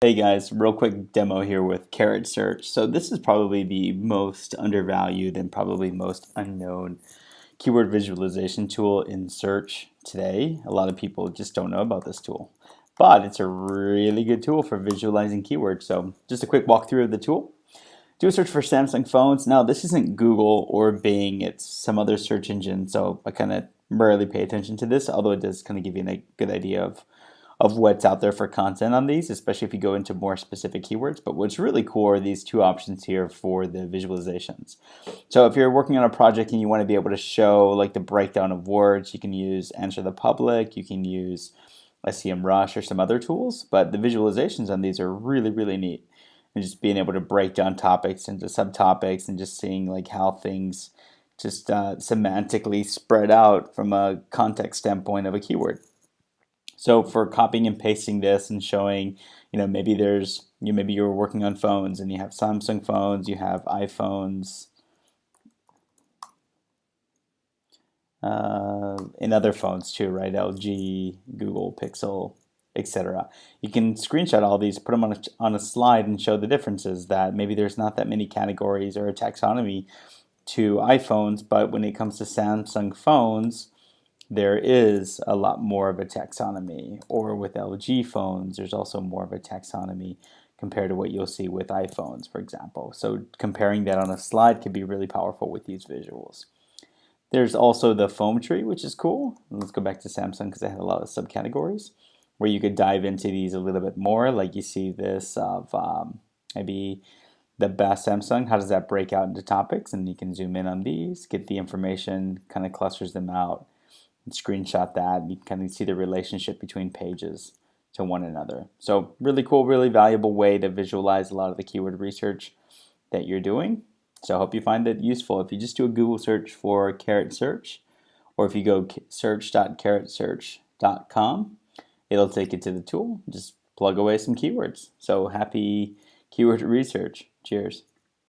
Hey guys, real quick demo here with Carrot Search. So this is probably the most undervalued and probably most unknown keyword visualization tool in search today. A lot of people just don't know about this tool, but it's a really good tool for visualizing keywords. So just a quick walkthrough of the tool. Do a search for Samsung phones. Now this isn't Google or Bing, it's some other search engine. So I kind of rarely pay attention to this, although it does kind of give you a good idea of what's out there for content on these, especially if you go into more specific keywords. But what's really cool are these two options here for the visualizations. So if you're working on a project and you want to be able to show like the breakdown of words, you can use Answer the Public, you can use SEMrush or some other tools, but the visualizations on these are really, really neat. And just being able to break down topics into subtopics and just seeing like how things just semantically spread out from a context standpoint of a keyword. So for copying and pasting this and showing, maybe maybe you're working on phones and you have Samsung phones, you have iPhones, and other phones too, right? LG, Google Pixel, etc. You can screenshot all these, put them on a slide, and show the differences. That maybe there's not that many categories or a taxonomy to iPhones, but when it comes to Samsung phones, there is a lot more of a taxonomy. Or with LG phones, there's also more of a taxonomy compared to what you'll see with iPhones, for example. So comparing that on a slide can be really powerful with these visuals. There's also the foam tree, which is cool. Let's go back to Samsung because they had a lot of subcategories where you could dive into these a little bit more. Like you see this of maybe the best Samsung. How does that break out into topics? And you can zoom in on these, get the information, kind of clusters them out, and screenshot that. You can kind of see the relationship between pages to one another. So really cool, really valuable way to visualize a lot of the keyword research that you're doing. So I hope you find it useful. If you just do a Google search for Carrot Search, or if you go search.carrotsearch.com, it'll take you to the tool. Just plug away some keywords. So happy keyword research. Cheers.